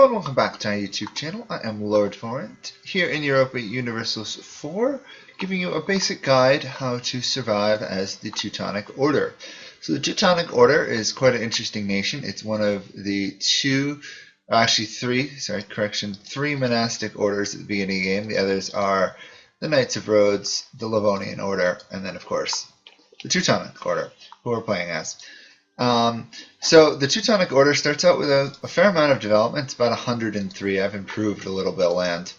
and welcome back to our YouTube channel. I am Lord Forwind, here in Europa Universalis 4, giving you a basic guide how to survive as the Teutonic Order. So the Teutonic Order is quite an interesting nation. It's one of the three monastic orders at the beginning of the game. The others are the Knights of Rhodes, the Livonian Order, and then of course the Teutonic Order, who we're playing as. So the Teutonic Order starts out with a fair amount of development. It's about 103. I've improved a little bit of land.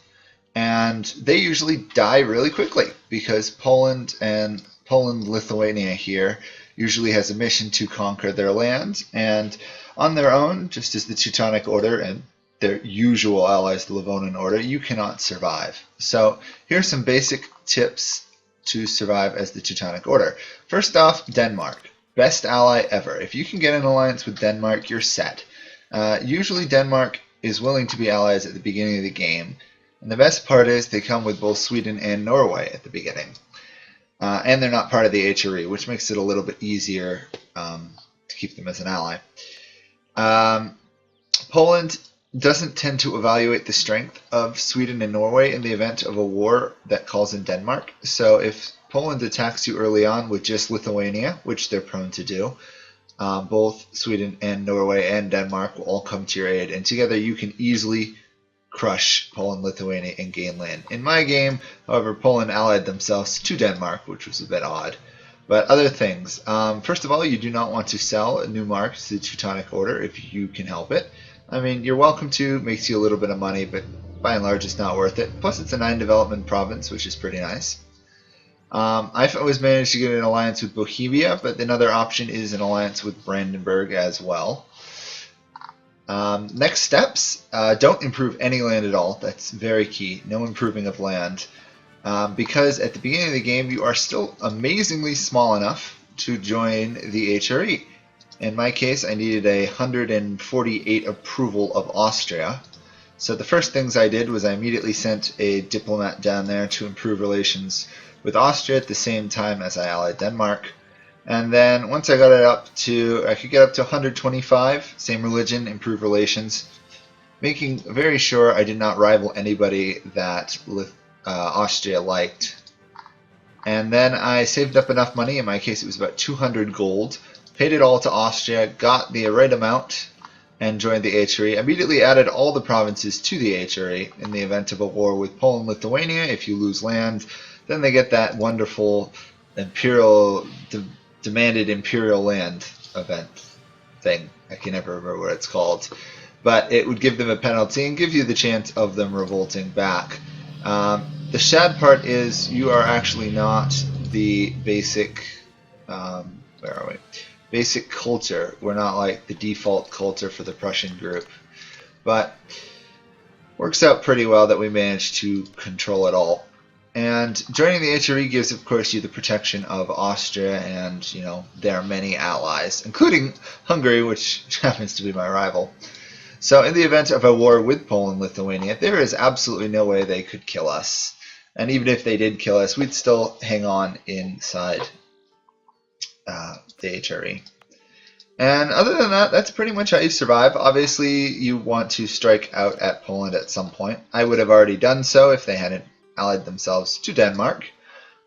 And they usually die really quickly because Poland, Lithuania here, usually has a mission to conquer their land. And on their own, just as the Teutonic Order and their usual allies, the Livonian Order, you cannot survive. So here's some basic tips to survive as the Teutonic Order. First off, Denmark. Best ally ever. If you can get an alliance with Denmark, you're set. Usually Denmark is willing to be allies at the beginning of the game. And the best part is they come with both Sweden and Norway at the beginning. And they're not part of the HRE, which makes it a little bit easier to keep them as an ally. Poland doesn't tend to evaluate the strength of Sweden and Norway in the event of a war that calls in Denmark. So if Poland attacks you early on with just Lithuania, which they're prone to do, both Sweden and Norway and Denmark will all come to your aid, and together you can easily crush Poland, Lithuania, and gain land. In my game, however, Poland allied themselves to Denmark, which was a bit odd. But other things. First of all, you do not want to sell new marks to the Teutonic Order if you can help it. I mean, you're welcome to, makes you a little bit of money, but by and large it's not worth it. Plus it's a 9 development province, which is pretty nice. I've always managed to get an alliance with Bohemia, but another option is an alliance with Brandenburg as well. Next steps, don't improve any land at all. That's very key. No improving of land. Because at the beginning of the game, you are still amazingly small enough to join the HRE. In my case, I needed 148 approval of Austria. So the first things I did was I immediately sent a diplomat down there to improve relations with Austria at the same time as I allied Denmark. And then once I got it up to, I could get up to 125, same religion, improve relations, making very sure I did not rival anybody that Austria liked. And then I saved up enough money, in my case it was about 200 gold, paid it all to Austria, got the right amount, and joined the HRE. Immediately added all the provinces to the HRE in the event of a war with Poland, Lithuania. If you lose land, then they get that wonderful imperial demanded imperial land event thing. I can never remember what it's called, but it would give them a penalty and give you the chance of them revolting back. The sad part is you are actually not the basic basic culture. We're not like the default culture for the Prussian group, but works out pretty well that we managed to control it all. And joining the HRE gives, of course, you the protection of Austria and, you know, their many allies, including Hungary, which happens to be my rival. So in the event of a war with Poland, Lithuania, there is absolutely no way they could kill us. And even if they did kill us, we'd still hang on inside the HRE. And other than that, that's pretty much how you survive. Obviously, you want to strike out at Poland at some point. I would have already done so if they hadn't allied themselves to Denmark,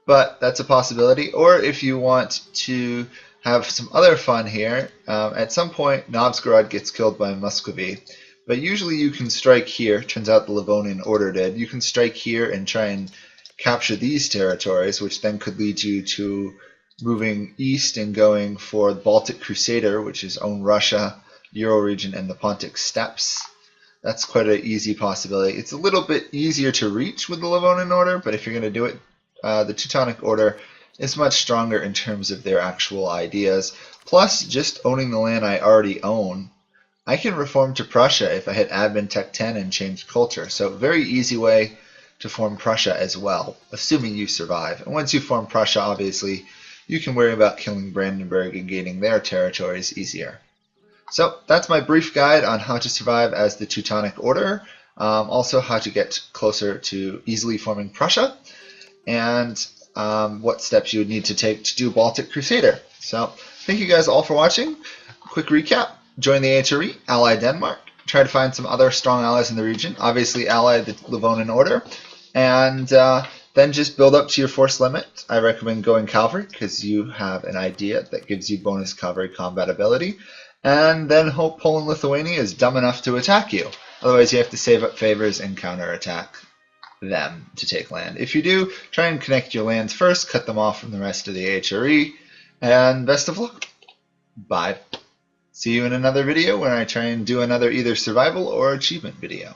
but that's a possibility. Or if you want to have some other fun here, at some point Novgorod gets killed by Muscovy, but usually you can strike here. Turns out the Livonian Order did. You can strike here and try and capture these territories, which then could lead you to moving east and going for the Baltic Crusader, which is own Russia, Euro region, and the Pontic Steppes. That's quite an easy possibility. It's a little bit easier to reach with the Livonian Order, but if you're going to do it, the Teutonic Order is much stronger in terms of their actual ideas. Plus, just owning the land I already own, I can reform to Prussia if I hit Admin Tech 10 and change culture. So very easy way to form Prussia as well, assuming you survive. And once you form Prussia, obviously, you can worry about killing Brandenburg and gaining their territories easier. So that's my brief guide on how to survive as the Teutonic Order, also how to get closer to easily forming Prussia, and what steps you would need to take to do Baltic Crusader. So thank you guys all for watching. Quick recap, join the HRE, ally Denmark, try to find some other strong allies in the region. Obviously, ally the Livonian Order, and then just build up to your force limit. I recommend going cavalry because you have an idea that gives you bonus cavalry combat ability, and then hope Poland-Lithuania is dumb enough to attack you. Otherwise, you have to save up favors and counterattack them to take land. If you do, try and connect your lands first, cut them off from the rest of the HRE, and best of luck. Bye. See you in another video when I try and do another either survival or achievement video.